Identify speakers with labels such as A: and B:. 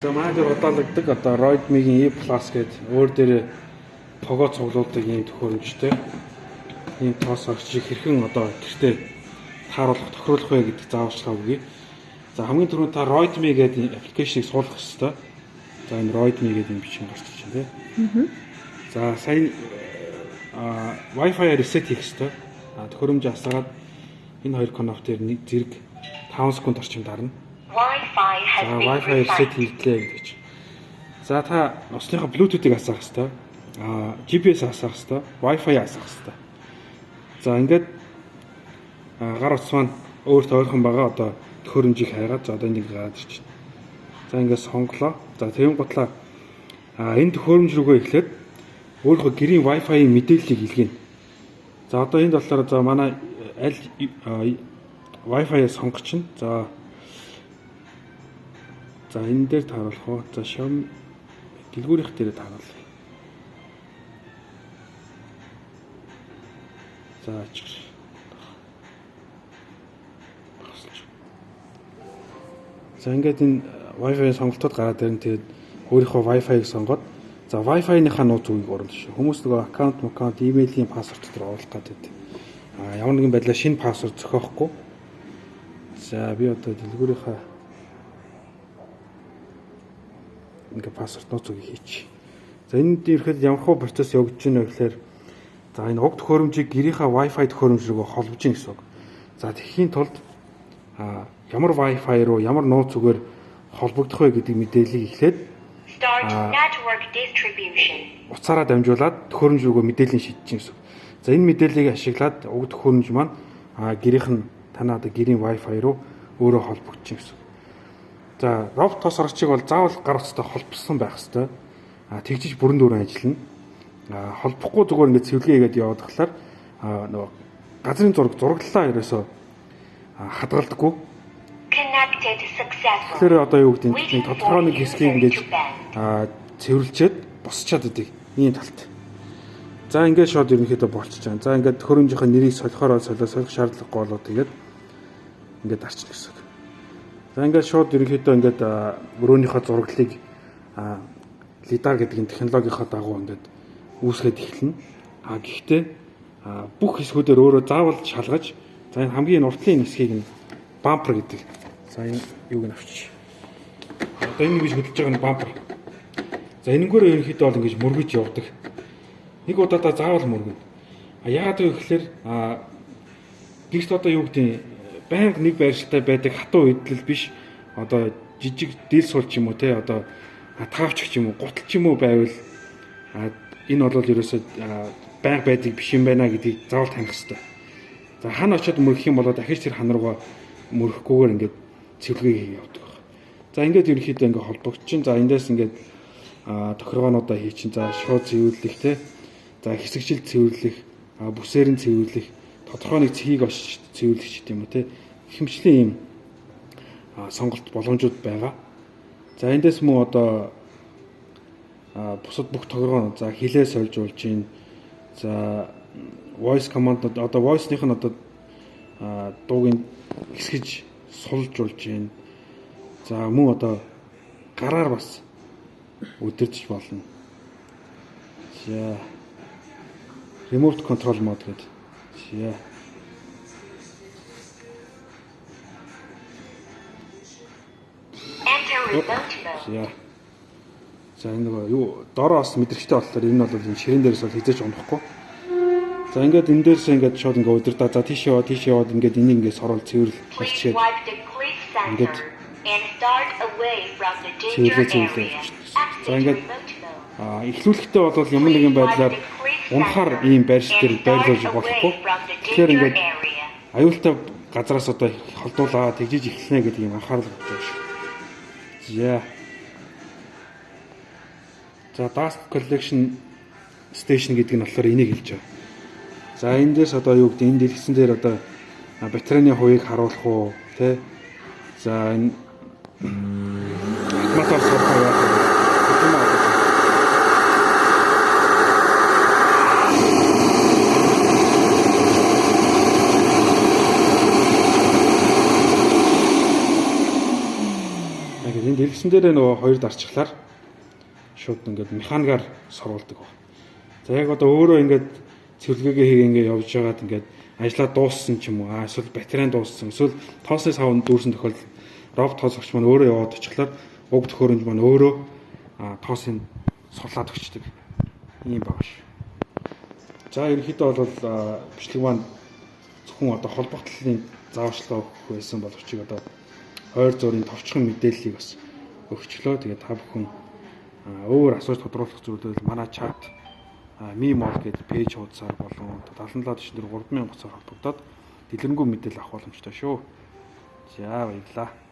A: За манай дээр удаалагддаг одоо Roidme-ийн E+ гэдэг өөр дээр тогоо цуглуулдаг ийм төхөөрөмжтэй. Ийм тоос орчийг хэрхэн одоо гэртээ тааруулах, тохируулах вэ гэдэг зааварчилгаа өгье. За хамгийн түрүүнд та Roidme гэдэг аппликейшнийг суулгах хэрэгтэй. За энэ Roidme гэдэг юм бичиг гарч ирж байна тийм. За сая Wi-Fi reset хийх хэрэгтэй. Төхөөрөмж асгаад энэ хоёр коннектор нэг зэрэг 5 секунд орчим дарна. Wi-Fi reset хийлээ гэж. За та усныхаа Bluetooth-ыг асаах хэрэгтэй. GPS асаах хэрэгтэй. Wi-Fi асаах хэрэгтэй. За ингээд гар утас маань өөртөө ойрхон байгаа одоо төхөөрөмжийг хайгаад за одоо энийг гараад ирж байна. За ингээд сонголоо. За тэгэн готлаа энэ төхөөрөмж рүүгээ эхлээд өөрийнхөө гэрийн Wi-Fi-ийн мэдээллийг илгээнэ. За одоо энд болохоор за манай аль Wi-Fi-ыг сонгочихно. За энэ дээр тааруулах уу? За Xiaomi дэлгүүрийнх дээр тааруулъя. За ачиж. За ингээд энэ Wi-Fi сонголтууд гараад ирэн тэгээд өөрийнхөө Wi-Fi-г сонгоод за Wi-Fi-ныхаа нууц үгийг оруулна шүү. Хүмүүс нөгөө аккаунт, имэйлийн пассворд дотор оруулах гэдэг. Ямар нэгэн байдлаар шинэ пассворд зохиохгүй. За би одоо дэлгүүрийнхаа ингээ пассворд нууц үгийг хийчих. За энд ирэхэд ямар хөө процесс явагдаж байна вэ гэхээр за энэ уг төхөөрөмжийг гэрийнхаа Wi-Fi төхөөрөмж рүү холбож гин гэсэн үг. За тэгэхийн тулд ямар Wi-Fi руу ямар нууц үгээр холбогдох вэ гэдэг мэдээллийг эхлээд утсаараа дамжуулаад төхөөрөмж рүүгээ мэдээлэл шийдэж гин гэсэн үг. За энэ мэдээллийг ашиглаад уг төхөөрөмж маань гэрийнх нь танаа одоо гэрийн Wi-Fi руу өөрөө холбогдож гин гэсэн үг. За робот тоос орчийг бол заавал гар утастай холбосон байх ёстой. Тэгжиж бүрэн дүүрэн ажиллана. Холбохгүй зүгээр ингээд цэвэрлэгээ хийгээд яваад тахлаар нөгөө газрын зураглалаа ерөөсөө хадгалдаггүй. Тэгэхээр одоо юу гэдэг нь тодорхой нэг хэсгийг ингээд цэвэрлжээд босчаад идэг ийм талт. За ингээд шууд ерөнхийдөө болчихж байгаа. За ингээд төхөөрөмжийнхөө нэрийг солихоор солих шаардлагагүй болоо тэгээд ингээд арчна гэсэн үг. За ингээд шууд ерөнхийдөө ингээд өрөөнийхөө зураглалыг LiDAR гэдэг энэ технологийнхоо дагуу ингээд үүсгээд эхэлнэ. Гэхдээ бүх хэсгүүдээр өөрөө заавал шалгаж за энэ хамгийн уртлын хэсгийг нь бампер гэдэг. За энэ юуг нь авчиж. Одоо энэ гэж хөдөлж байгаа нь бампер. За энэнгөөр ерөнхийдөө бол ингэж мөргөж явдаг. Нэг удаадаа заавал мөргөнө. Яагаад вэ гэхээр гэрт одоо юу гэдэг нь байнга нэг байршилтай байдаг хатуу үйдэл биш. Одоо жижиг дийл суул ч юм уу те одоо таавч ч юм уу гутал ч юм уу байвал энэ бол ерөөсөө байнга байдаг биш юм байна гэдгийг заавал таних хэрэгтэй. За хана очиод мөргөх юм бол дахиж тэр хан руугаа мөрөхгүйгээр ингээд цэвэрлэгээ хийе явдаг байна. За ингээд ерөнхийдөө ингээд холбогдчихин. За эндээс ингээд тохиргоонуудаа хийчин. За шууд цэвэрлэх те. За хэсэгжил цэвэрлэх, бүсээр нь цэвэрлэх, тодорхой нэг цэхийг очиж цэвэрлэх ч гэдэм үү те. Хэмжлийн ийм сонголт боломжууд байгаа. За эндээс мөн одоо бусад бүх тохиргоонууд за хилээ сольж болж гин. За voice command одоо voice-ных нь одоо дуугийн хэсгэж сулж болж гин. За мөн одоо гараар бас өдөрч болно. За remote control mode гэдэг. За За энэ нөгөө юу доороос мэдрэгчтэй болохоор энэ бол энэ ширэн дээрээс бол хизээч унахгүй. За ингээд энэ дээрээс ингээд шууд ингээд удирдаа за тийш яваад ингээд энийг ингээд сорол цэвэрл болчихээд ингээд цэвэрлээ. За ингээд эхлүүлэхдээ бол ямар нэгэн байдлаар унахаар ийм байршил дээр байрлуулж болохгүй. Тэгэхээр ингээд аюултай газраас одоо холдуулаад тэгжиж эхлэнэ гэдэг юм анхаарал авч байгаа шүү. За dust collection station гэдэг нь болохоор энийг хэлж байгаа. За эндээс одоо юу гэдэг энэ дэлгэцэн дээр одоо батарейны хувийг харуулах уу тий. За энэ мотор сорхоо яах вэ? усан дээрээ нөгөө хоёр дарчглаар шууд ингээд механикаар сурвалдаг. За яг одоо өөрөө ингээд цэвэрлэгээ хийгээ ингээд явж байгаад ингээд ажлаа дууссан ч юм уу, эсвэл батарей дууссан, эсвэл тоосны савнд дүүрсэн тохиолдолд робот тоосгч маань өөрөө яваад очихлоор уг төхөөрөмж маань өөрөө тоосыг сурлаад өгчдөг. Ийм байгаа ш. За ерөнхийдөө бол бичлэг маань зөвхөн одоо холбогдлын зааварчилгаа өгөх байсан боловч одоо ойр зургийн товчхон мэдээллийг бас өгчлөө. Тэгээд та бүхэн өөр асууж тодруулах зүйлүүд манай чат мимол гэдэг пэйж хуудасаар болон 77 40 3000 гоцоор холбогдоод дэлгэрэнгүй мэдээлэл авах боломжтой шүү. За баярлалаа.